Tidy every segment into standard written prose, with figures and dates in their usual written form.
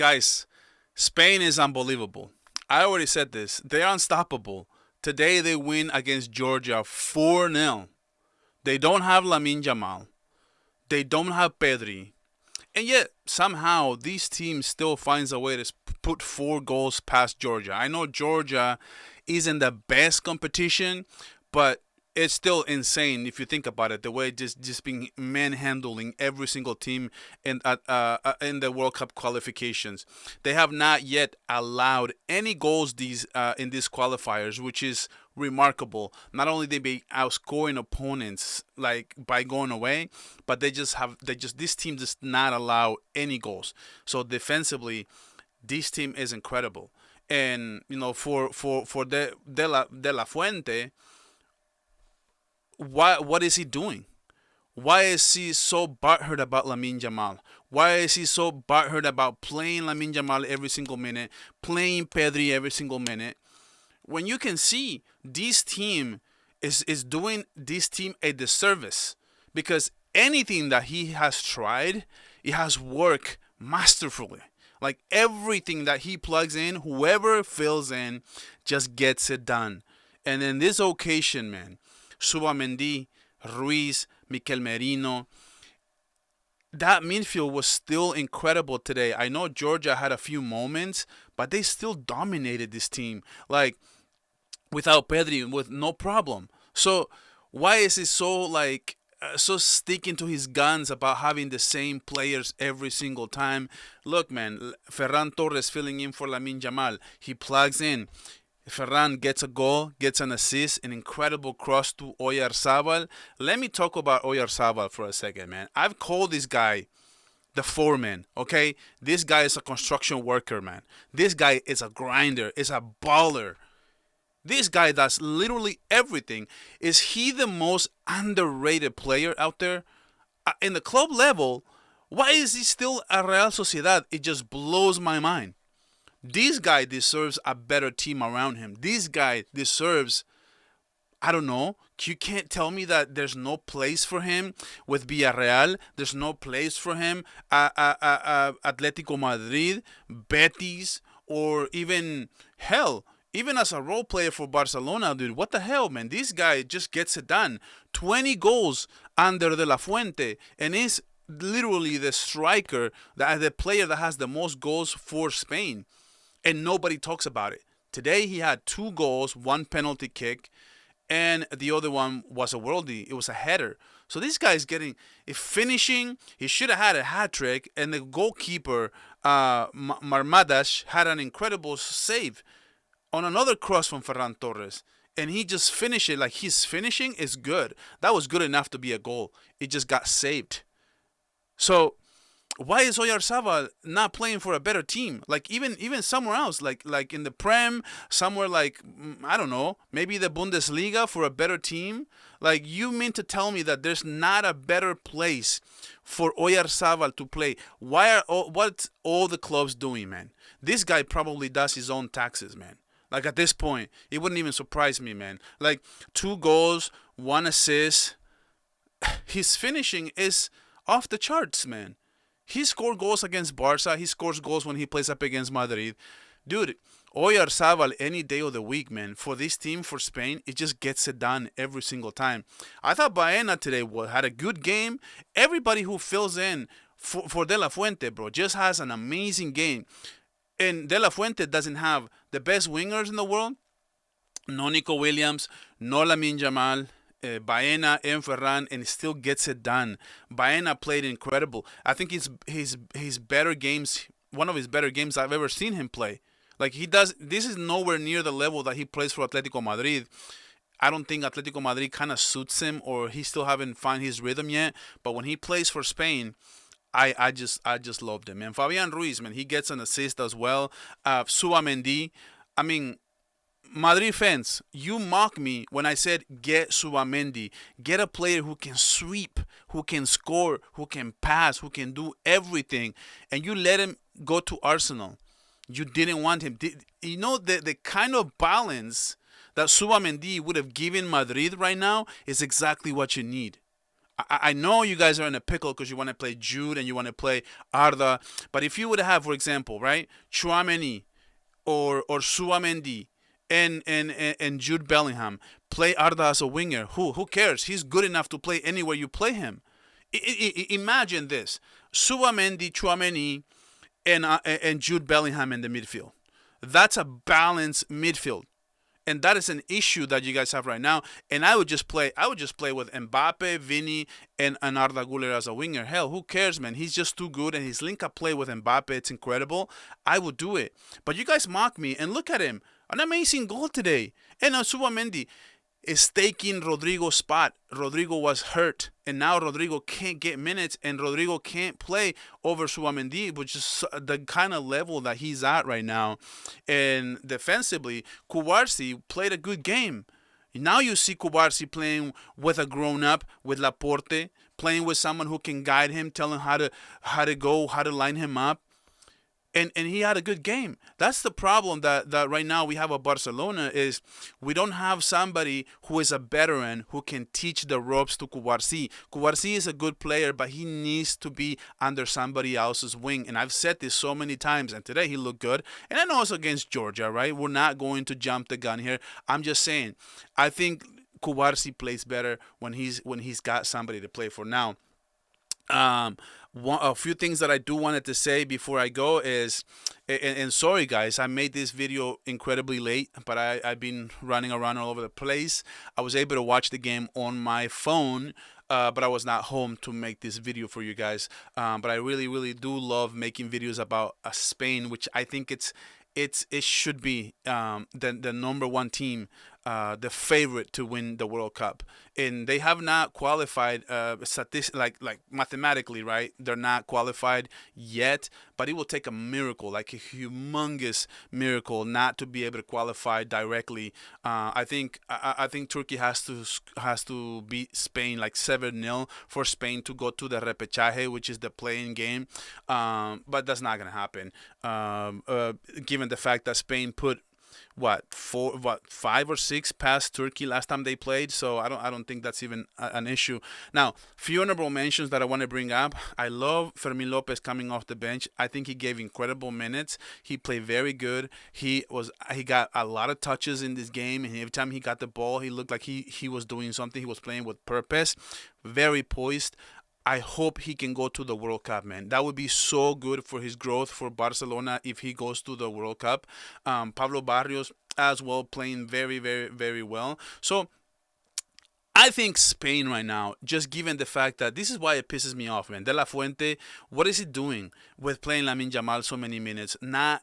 Guys, Spain is unbelievable. I already said this. They're unstoppable. Today they win against Georgia 4-0. They don't have Lamine Yamal. They don't have Pedri. And yet, somehow, these teams still finds a way to put 4 goals past Georgia. I know Georgia isn't the best competition, but it's still insane if you think about it. The way just being manhandling every single team in the World Cup qualifications. They have not yet allowed any goals these in these qualifiers, which is remarkable. Not only they be outscoring opponents like by going away, but this team does not allow any goals. So defensively, this team is incredible. And for De La Fuente, what is he doing? Why is he so butthurt about Lamine Yamal? Why is he so butthurt about playing Lamine Yamal every single minute, playing Pedri every single minute? When you can see this team is doing this team a disservice, because anything that he has tried, it has worked masterfully. Like everything that he plugs in, whoever fills in just gets it done. And in this occasion, man, Subamendi, Ruiz, Mikel Merino, that midfield was still incredible today. I know Georgia had a few moments, but they still dominated this team. Like without Pedri, with no problem. So why is he so sticking to his guns about having the same players every single time? Look, man, Ferran Torres filling in for Lamine Yamal. He plugs in. Ferran gets a goal, gets an assist, an incredible cross to Oyarzabal. Let me talk about Oyarzabal for a second, man. I've called this guy the foreman, okay? This guy is a construction worker, man. This guy is a grinder, is a baller. This guy does literally everything. Is he the most underrated player out there? In the club level, why is he still at Real Sociedad? It just blows my mind. This guy deserves a better team around him. This guy deserves, I don't know. You can't tell me that there's no place for him with Villarreal. There's no place for him at Atletico Madrid, Betis, or even hell, even as a role player for Barcelona, dude. What the hell, man? This guy just gets it done. 20 goals under De La Fuente, and is literally the striker, the player that has the most goals for Spain. And nobody talks about it. Today he had 2 goals, 1 penalty kick, and the other one was a worldie. It was a header. So this guy's getting finishing. He should have had a hat trick, and the goalkeeper Marmadas had an incredible save on another cross from Ferran Torres, and he just finished it. Like, his finishing is good. That was good enough to be a goal. It just got saved. So why is Oyarzabal not playing for a better team? Like even somewhere else, like in the Prem, somewhere like, I don't know, maybe the Bundesliga for a better team. Like, you mean to tell me that there's not a better place for Oyarzabal to play? What's all the clubs doing, man? This guy probably does his own taxes, man. Like, at this point, it wouldn't even surprise me, man. Like, 2 goals, 1 assist. His finishing is off the charts, man. He scored goals against Barca. He scores goals when he plays up against Madrid. Dude, Oyarzabal any day of the week, man. For this team, for Spain, it just gets it done every single time. I thought Baena today had a good game. Everybody who fills in for De La Fuente, bro, just has an amazing game. And De La Fuente doesn't have the best wingers in the world. No Nico Williams, no Lamine Yamal. Baena and Ferran, and still gets it done. Baena played incredible. I think his better games, one of his better games I've ever seen him play. Like, he does. This is nowhere near the level that he plays for Atletico Madrid. I don't think Atletico Madrid kind of suits him, or he still haven't found his rhythm yet. But when he plays for Spain, I just loved him. And Fabian Ruiz, man, he gets an assist as well. Subamendi, I mean, Madrid fans, you mock me when I said get Subamendi. Get a player who can sweep, who can score, who can pass, who can do everything. And you let him go to Arsenal. You didn't want him. You know, the kind of balance that Subamendi would have given Madrid right now is exactly what you need. I know you guys are in a pickle because you want to play Jude and you want to play Arda, but if you would have, for example, right, Chouameni or Suamendi and Jude Bellingham play Arda as a winger, who cares? He's good enough to play anywhere you play him. Imagine this: Suamendi, Chouameni, and Jude Bellingham in the midfield. That's a balanced midfield. And that is an issue that you guys have right now. And I would just play with Mbappe, Vini, and Arda Güler as a winger. Hell, who cares, man? He's just too good, and his link-up play with Mbappe, it's incredible. I would do it. But you guys mock me, and look at him. An amazing goal today. And Subamendi is taking Rodrigo's spot. Rodrigo was hurt, and now Rodrigo can't get minutes, and Rodrigo can't play over Suamendi, which is the kind of level that he's at right now. And defensively, Kubarsi played a good game. Now you see Kubarsi playing with a grown-up, with Laporte, playing with someone who can guide him, tell him how to go, how to line him up. And he had a good game. That's the problem that right now we have at Barcelona is we don't have somebody who is a veteran who can teach the ropes to Cubarsí. Cubarsí is a good player, but he needs to be under somebody else's wing. And I've said this so many times, and today he looked good. And I know it's against Georgia, right? We're not going to jump the gun here. I'm just saying, I think Cubarsí plays better when he's got somebody to play for. Now, a few things that I do wanted to say before I go is, and sorry guys, I made this video incredibly late, but I've been running around all over the place. I was able to watch the game on my phone, but I was not home to make this video for you guys. But I really, really do love making videos about Spain, which I think it should be the number one team, the favorite to win the World Cup, and they have not qualified. Like mathematically, right? They're not qualified yet, but it will take a miracle, like a humongous miracle, not to be able to qualify directly. I think Turkey has to beat Spain like 7-0 for Spain to go to the repechaje, which is the playing game. But that's not gonna happen. Given the fact that Spain put five or six past Turkey last time they played, so I don't think that's even an issue. Now, few honorable mentions that I want to bring up. I love Fermin Lopez coming off the bench. I think he gave incredible minutes. He played very good. He got a lot of touches in this game, and every time he got the ball, he looked like he was doing something. He was playing with purpose. Very poised. I hope he can go to the World Cup, man. That would be so good for his growth for Barcelona if he goes to the World Cup. Pablo Barrios as well, playing very, very, very well. So I think Spain right now, just given the fact that this is why it pisses me off, man. De La Fuente, what is he doing with playing Lamine Yamal so many minutes? Not,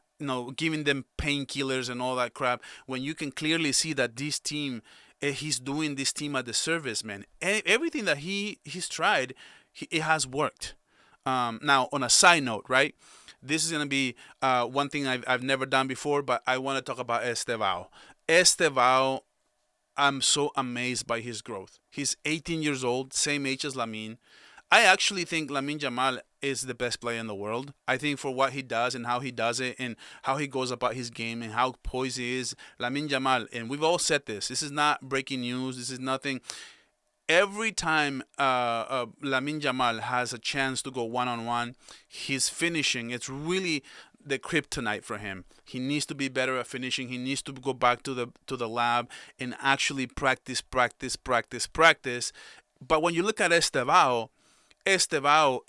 giving them painkillers and all that crap when you can clearly see that this team, he's doing this team a disservice, man. Everything that he's tried, it has worked. Now, on a side note, right? This is going to be one thing I've never done before, but I want to talk about Estevao. Estevao, I'm so amazed by his growth. He's 18 years old, same age as Lamine. I actually think Lamine Yamal is the best player in the world. I think for what he does and how he does it and how he goes about his game and how poised he is, Lamine Yamal, and we've all said this is not breaking news, this is nothing. Every time Lamine Yamal has a chance to go one-on-one, his finishing, it's really the kryptonite for him. He needs to be better at finishing. He needs to go back to the lab and actually practice. But when you look at Estevao,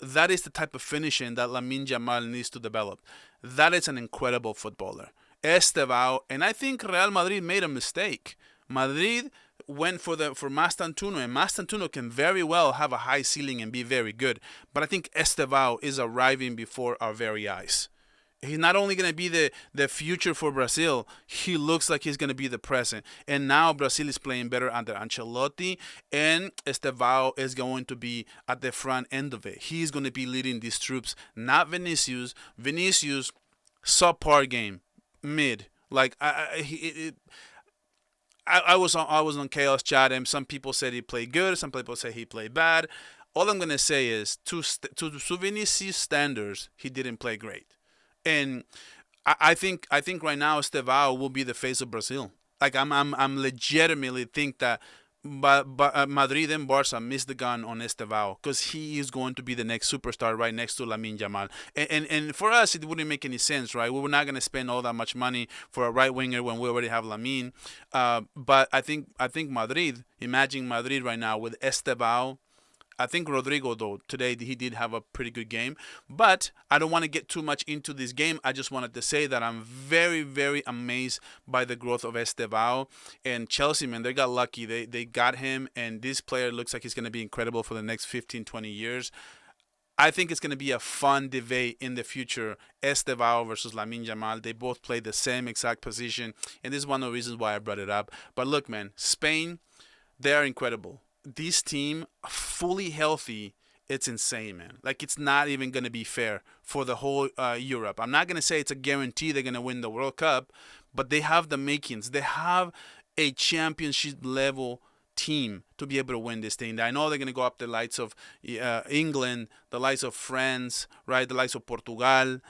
that is the type of finishing that Lamine Yamal needs to develop. That is an incredible footballer. Estevao, and I think Real Madrid made a mistake. Madrid went for Mastantuono, and Mastantuono can very well have a high ceiling and be very good. But I think Estevao is arriving before our very eyes. He's not only going to be the future for Brazil, he looks like he's going to be the present. And now Brazil is playing better under Ancelotti, and Estevao is going to be at the front end of it. He's going to be leading these troops, not Vinicius. Vinicius, subpar game, mid. Like, I was on Chaos Chat, and some people said he played good, some people say he played bad. All I'm going to say is, to Vinicius standards, he didn't play great. And I think right now Estevao will be the face of Brazil. Like I'm legitimately think that but Madrid and Barca missed the gun on Estevao because he is going to be the next superstar right next to Lamine Yamal. And for us, it wouldn't make any sense, right? We were not going to spend all that much money for a right winger when we already have Lamine. But I think Madrid. Imagine Madrid right now with Estevao. I think Rodrigo, though, today he did have a pretty good game. But I don't want to get too much into this game. I just wanted to say that I'm very, very amazed by the growth of Estevao. And Chelsea, man, they got lucky. They got him, and this player looks like he's going to be incredible for the next 15, 20 years. I think it's going to be a fun debate in the future. Estevao versus Lamine Yamal. They both play the same exact position, and this is one of the reasons why I brought it up. But look, man, Spain, they are incredible. This team, fully healthy, it's insane, man. Like, it's not even going to be fair for the whole Europe. I'm not going to say it's a guarantee they're going to win the World Cup, but they have the makings. They have a championship level team to be able to win this thing. I know they're going to go up the likes of England, the likes of France, right? The likes of Portugal,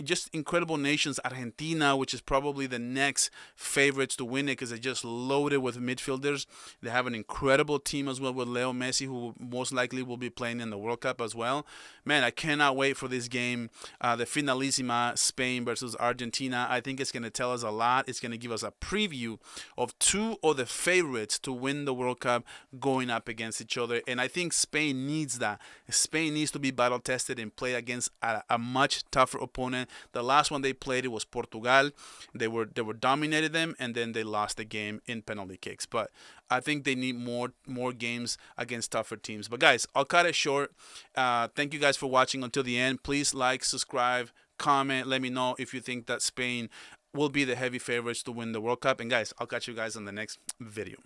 just incredible nations. Argentina, which is probably the next favorites to win it because they're just loaded with midfielders. They have an incredible team as well with Leo Messi, who most likely will be playing in the World Cup as well. Man, I cannot wait for this game. The Finalissima, Spain versus Argentina. I think it's going to tell us a lot. It's going to give us a preview of two of the favorites to win the World Cup going up against each other. And I think Spain needs that. Spain needs to be battle tested and play against a much tougher opponent. The last one they played, it was Portugal. They were dominated them, and then they lost the game in penalty kicks. But I think they need more games against tougher teams. But guys, I'll cut it short. Thank you guys for watching until the end. Please like, subscribe, comment. Let me know if you think that Spain will be the heavy favorites to win the World Cup. And guys, I'll catch you guys on the next video.